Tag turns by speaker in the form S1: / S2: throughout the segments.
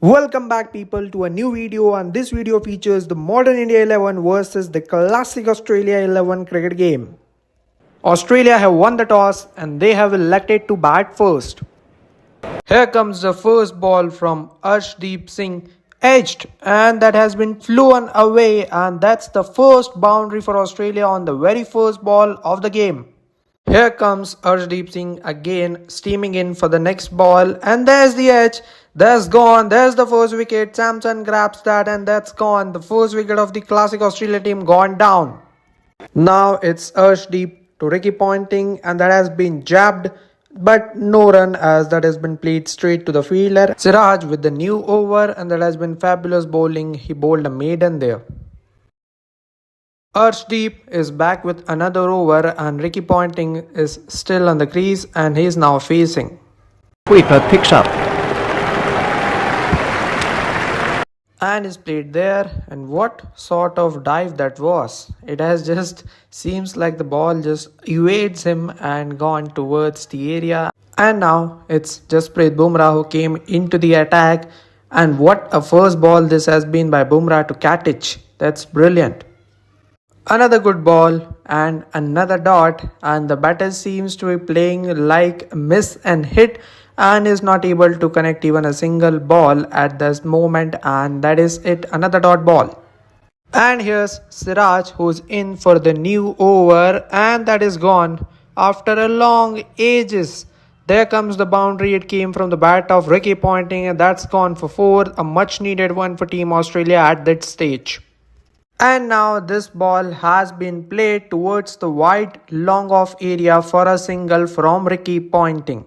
S1: Welcome back people to a new video, and this video features the modern India 11 versus the classic Australia 11 cricket game. Australia have won the toss and they have elected to bat first. Here comes the first ball from Arshdeep Singh, edged, and that has been flown away, and that's the first boundary for Australia on the very first ball of the game. Here comes Arshdeep Singh again, steaming in for the next ball, and there's the edge. That's gone. There's the first wicket. Samson grabs that, and that's gone. The first wicket of the classic Australia team gone down. Now it's Arshdeep to Ricky Ponting, and that has been jabbed, but no run as that has been played straight to the fielder. Siraj with the new over, and that has been fabulous bowling. He bowled a maiden there. Arshdeep is back with another over, and Ricky Ponting is still on the crease and he is now facing.
S2: Sweeper picks up.
S1: And is played there, and what sort of dive that was. It has just seems like the ball just evades him and gone towards the area. And now it's Jasprit Bumrah who came into the attack, and what a first ball this has been by Bumrah to Katic. That's brilliant. Another good ball and another dot, and the batter seems to be playing like miss and hit and is not able to connect even a single ball at this moment, and that is it, another dot ball. And here's Siraj who's in for the new over, and that is gone after a long ages. There comes the boundary. It came from the bat of Ricky Ponting, and that's gone for 4, a much needed one for Team Australia at that stage. And now this ball has been played towards the wide long off area for a single from Ricky Ponting.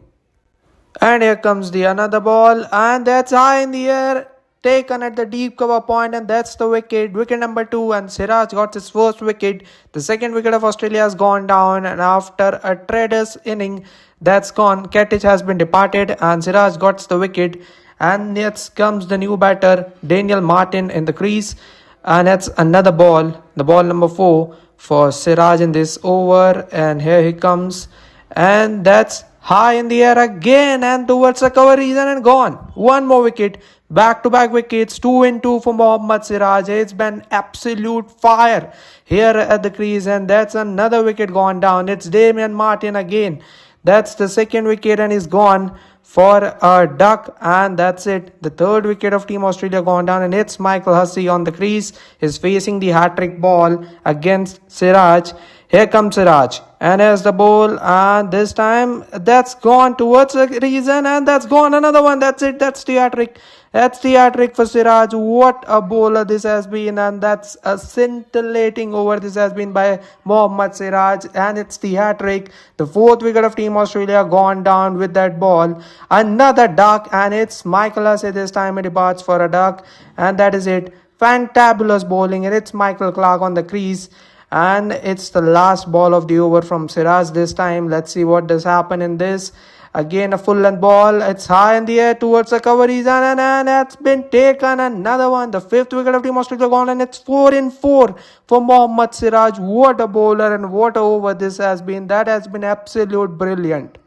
S1: And here comes the another ball, and that's high in the air, taken at the deep cover point, and that's the wicket. Wicket number 2, and Siraj got his first wicket. The second wicket of Australia has gone down, and after a tremendous inning that's gone, Katic has been departed and Siraj got the wicket. And next comes the new batter Daniel Martin in the crease. And that's another ball, the ball number 4 for Siraj in this over. And here he comes. And that's high in the air again and towards the cover region and gone. One more wicket. Back-to-back wickets. 2 in 2 for Mohammad Siraj. It's been absolute fire here at the crease. And that's another wicket gone down. It's Damian Martin again. That's the second wicket and he's gone for a duck, and that's it. The third wicket of Team Australia gone down, and it's Michael Hussey on the crease. He's facing the hat-trick ball against Siraj. Here comes Siraj, and here's the ball, and this time that's gone towards the region, and that's gone another one. That's it. That's the hat-trick. That's the hat-trick for Siraj. What a bowler this has been, and that's a scintillating over this has been by Mohammad Siraj, and it's the hat-trick. The fourth wicket of Team Australia gone down with that ball. Another duck, and it's Michael Hussey this time. He departs for a duck, and that is it. Fantabulous bowling, and it's Michael Clarke on the crease. And it's the last ball of the over from Siraj this time. Let's see what does happen in this. Again, a full length ball. It's high in the air towards the cover region, and it's been taken. Another one. The fifth wicket of Team Australia gone, and it's 4 in 4 for Mohammad Siraj. What a bowler and what a over this has been. That has been absolute brilliant.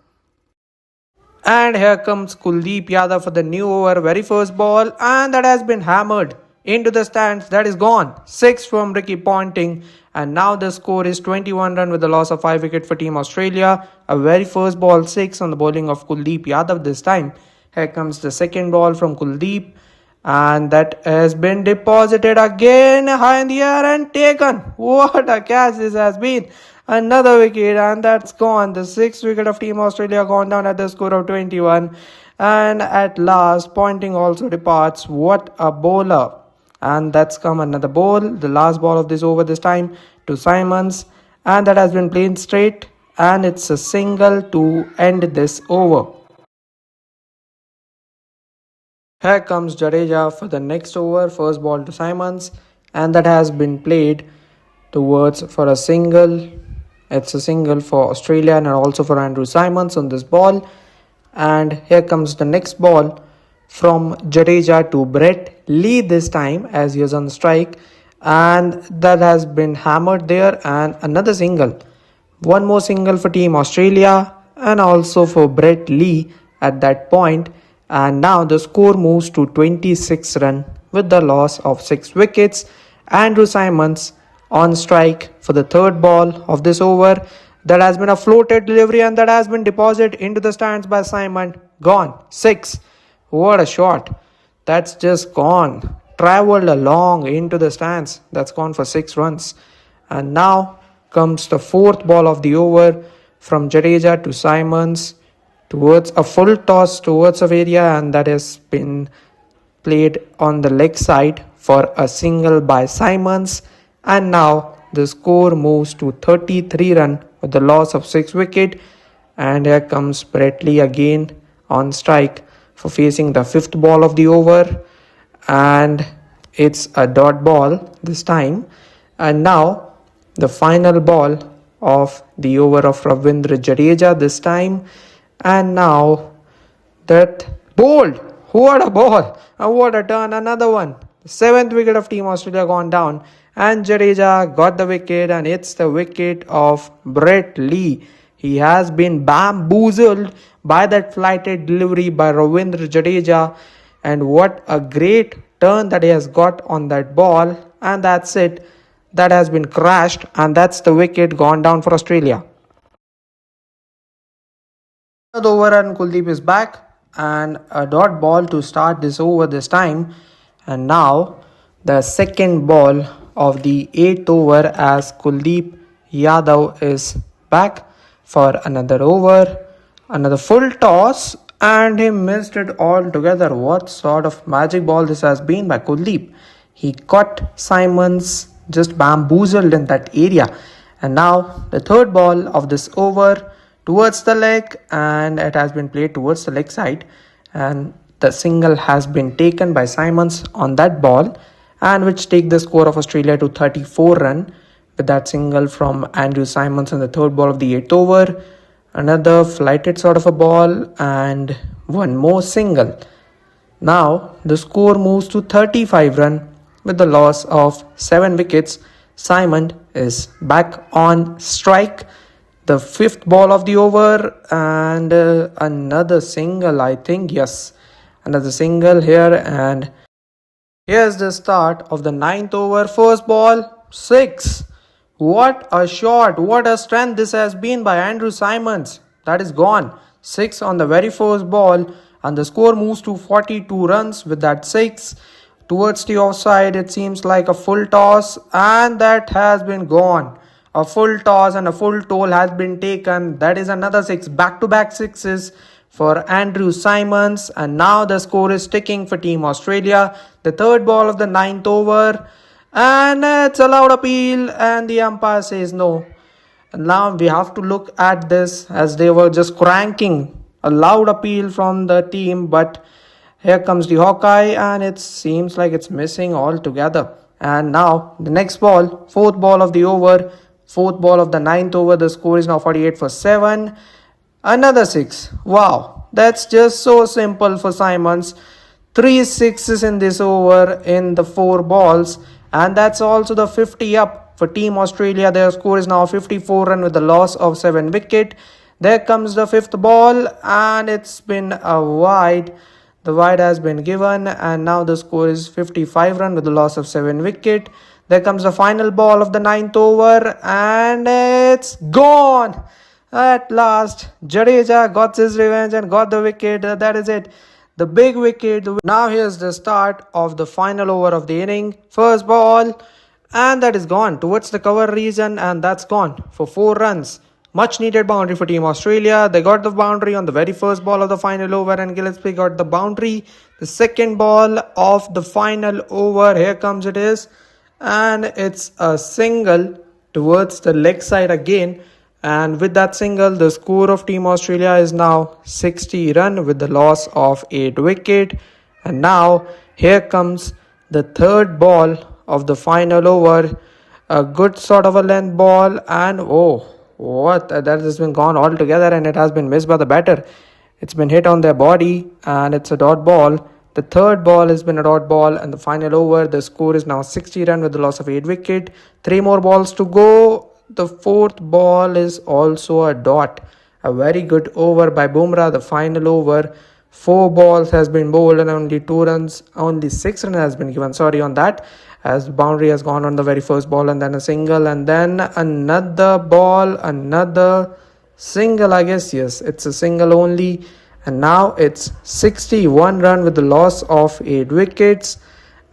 S1: And here comes Kuldeep Yadav for the new over, very first ball, and that has been hammered into the stands. That is gone. 6 from Ricky Ponting. And now the score is 21 run with the loss of 5 wicket for Team Australia. A very first ball 6 on the bowling of Kuldeep Yadav this time. Here comes the second ball from Kuldeep. And that has been deposited again high in the air and taken. What a catch this has been. Another wicket, and that's gone. The 6th wicket of Team Australia gone down at the score of 21. And at last, Ponting also departs. What a bowler. And that's come another ball, the last ball of this over this time to Simons, and that has been played straight, and it's a single to end this over. Here comes Jadeja for the next over, first ball to Simons, and that has been played towards for a single. It's a single for Australia and also for Andrew Simons on this ball. And here comes the next ball from Jadeja to Brett Lee this time as he was on strike, and that has been hammered there, and another single. One more single for Team Australia and also for Brett Lee at that point, And now the score moves to 26 run with the loss of 6 wickets. Andrew Simons on strike for the third ball of this over. That has been a floated delivery and that has been deposited into the stands by Simon. Gone. 6. What a shot. That's just gone. Traveled along into the stands. That's gone for 6 runs. And now comes the fourth ball of the over from Jadeja to Simons towards a full toss towards a area, and that has been played on the leg side for a single by Simons. And now the score moves to 33 run with the loss of 6 wicket. And here comes Brett Lee again on strike for facing the fifth ball of the over, and it's a dot ball this time. And now the final ball of the over of Ravindra Jadeja this time. And now that bowled. What a ball! And what a turn! Another one. The seventh wicket of Team Australia gone down. And Jadeja got the wicket, and it's the wicket of Brett Lee. He has been bamboozled by that flighted delivery by Ravindra Jadeja. And what a great turn that he has got on that ball. And that's it. That has been crashed, and that's the wicket gone down for Australia. The over and Kuldeep is back, and a dot ball to start this over this time. And now the second ball of the 8th over as Kuldeep Yadav is back for another over, another full toss, and he missed it altogether. What sort of magic ball this has been by Kuldeep. He caught Simons just bamboozled in that area. And now the third ball of this over towards the leg, and it has been played towards the leg side, and the single has been taken by Simons on that ball, and which take the score of Australia to 34 run with that single from Andrew Simons on the third ball of the 8th over. Another flighted sort of a ball and one more single. Now the score moves to 35 run with the loss of 7 wickets. Simon is back on strike. The fifth ball of the over, and another single, I think. Yes, another single here. And here's the start of the ninth over. First ball, 6. What a shot. What a strength this has been by Andrew Simons. That is gone. 6 on the very first ball. And the score moves to 42 runs with that 6. Towards the offside, it seems like a full toss. And that has been gone. A full toss and a full toll has been taken. That is another 6. Back-to-back 6s for Andrew Simons. And now the score is ticking for Team Australia. The third ball of the ninth over. And it's allowed appeal. And the umpire says no. And now we have to look at this as they were just cranking a loud appeal from the team. But here comes the Hawkeye, and it seems like it's missing altogether. And now the next ball, fourth ball of the over. Fourth ball of the ninth over. The score is now 48 for 7. Another 6. Wow. That's just so simple for Simons. 3 sixes in this over in the 4 balls. And that's also the 50 up for Team Australia. Their score is now 54 run with the loss of 7 wicket. There comes the fifth ball, and it's been a wide. The wide has been given, and now the score is 55 run with the loss of 7 wicket. There comes the final ball of the ninth over, and it's gone. At last, Jadeja got his revenge and got the wicket. That is it. The big wicket. Now here's the start of the final over of the inning. First ball, and that is gone towards the cover region, and that's gone for 4 runs. Much needed boundary for Team Australia. They got the boundary on the very first ball of the final over, and Gillespie got the boundary. The second ball of the final over, here comes it is. And it's a single towards the leg side again. And with that single, the score of Team Australia is now 60 run with the loss of 8 wicket. And now here comes the third ball of the final over. A good sort of a length ball, and oh, what, that has been gone altogether, and it has been missed by the batter. It's been hit on their body, and it's a dot ball. The third ball has been a dot ball, and the final over, the score is now 60 run with the loss of 8 wicket. 3 more balls to go. The fourth ball is also a dot. A very good over by Bumrah, the final over 4 balls has been bowled and only 2 runs, only 6 runs has been given. Sorry on that, as boundary has gone on the very first ball and then a single and then another ball, another single. I guess yes, it's a single only, and now it's 61 run with the loss of 8 wickets.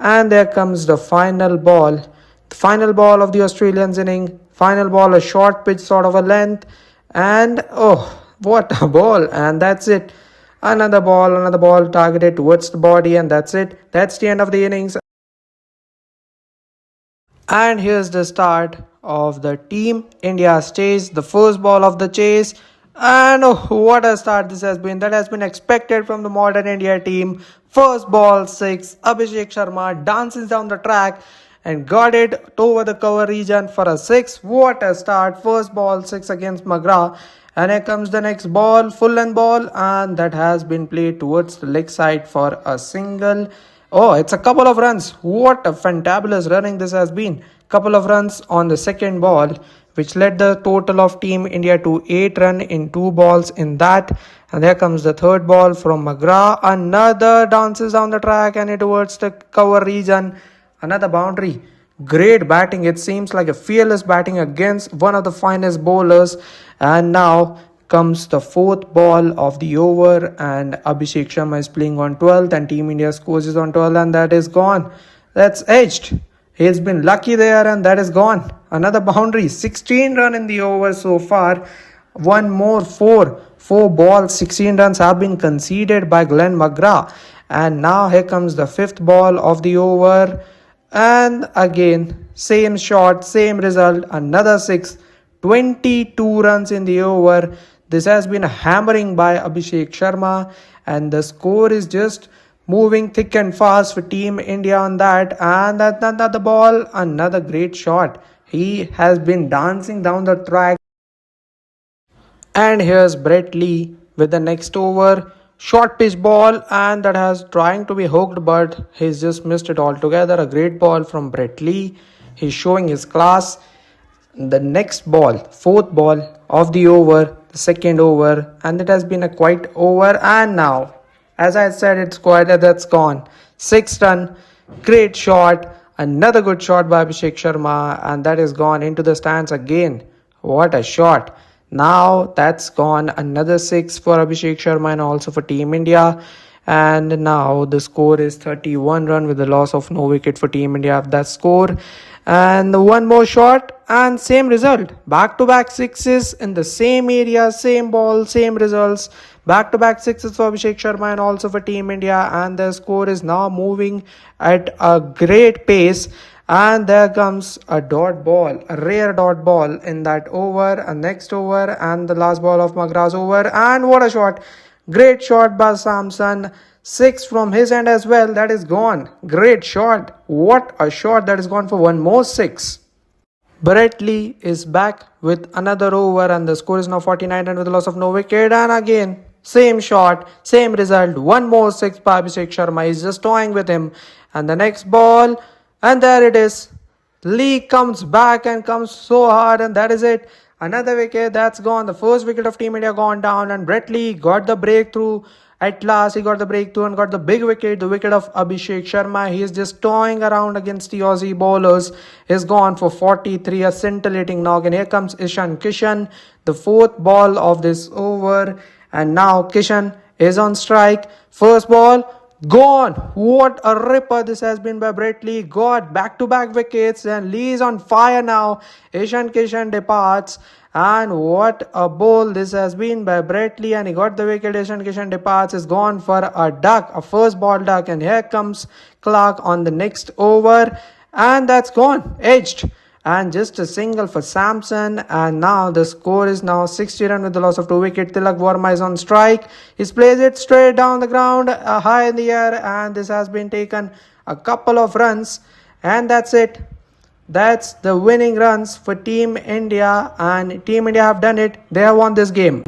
S1: And there comes the final ball of the Australians inning. Final ball, a short pitch, sort of a length, and oh, what a ball! And that's it. Another ball targeted towards the body, and that's it. That's the end of the innings. And here's the start of the Team India chase, the first ball of the chase. And oh, what a start this has been. That has been expected from the modern India team. First ball, 6. Abhishek Sharma dances down the track and got it over the cover region for a 6. What a start. First ball, 6 against McGrath. And here comes the next ball, full length ball, and that has been played towards the leg side for a single. Oh, it's a couple of runs. What a fantabulous running this has been. Couple of runs on the second ball, which led the total of Team India to 8 runs in 2 balls in that. And there comes the third ball from McGrath. Another dances down the track and it towards the cover region. Another boundary. Great batting. It seems like a fearless batting against one of the finest bowlers. And now comes the fourth ball of the over, and Abhishek Sharma is playing on 12th and Team India scores is on 12th, and that is gone. That's edged. He's been lucky there, and that is gone. Another boundary. 16 run in the over so far. One more 4. 4 balls, 16 runs have been conceded by Glenn McGrath. And now here comes the fifth ball of the over. And again, same shot, same result, another 6, 22 runs in the over. This has been a hammering by Abhishek Sharma, and the score is just moving thick and fast for Team India on that. And that another ball, another great shot. He has been dancing down the track. And here's Brett Lee with the next over. Short pitch ball, and that has trying to be hooked, but he's just missed it altogether. A great ball from Brett Lee. He's showing his class. The next ball, fourth ball of the over, the second over, and it has been a quite over. And now, as I said, it's quite that's gone. 6 run, great shot. Another good shot by Abhishek Sharma, and that is gone into the stands again. What a shot! Now that's gone. Another 6 for Abhishek Sharma and also for Team India. And now the score is 31 run with the loss of no wicket for Team India. That score. And one more shot and same result. Back to back sixes in the same area, same ball, same results. Back to back sixes for Abhishek Sharma and also for Team India. And the score is now moving at a great pace. And there comes a dot ball, a rare dot ball in that over, a next over, and the last ball of McGrath's over. And what a shot! Great shot by Samson. 6 from his end as well. That is gone. Great shot. What a shot. That is gone for one more 6. Brett Lee is back with another over, and the score is now 49 and with a loss of no wicket. And again, same shot, same result. One more 6 by Abhishek Sharma. He's just toying with him. And the next ball, and there it is. Lee comes back and comes so hard, and that is it. Another wicket that's gone. The first wicket of Team India gone down, and Brett Lee got the breakthrough. At last, he got the breakthrough and got the big wicket, the wicket of Abhishek Sharma. He is just toying around against the Aussie bowlers. He's gone for 43, a scintillating knock. And here comes Ishan Kishan, the fourth ball of this over. And now Kishan is on strike. First ball, gone. What a ripper this has been by Brett Lee. Got back-to-back wickets, and Lee is on fire now. Ishan Kishan departs. And what a bowl this has been by Brett Lee, and he got the wicket. Ishan Kishan departs, is gone for a duck, a first ball duck. And here comes Clark on the next over, and that's gone, edged. And just a single for Samson, and now the score is now 60 run with the loss of 2 wickets. Tilak Verma is on strike. He plays it straight down the ground, high in the air, and this has been taken a couple of runs, and that's it. That's the winning runs for Team India, and Team India have done it. They have won this game.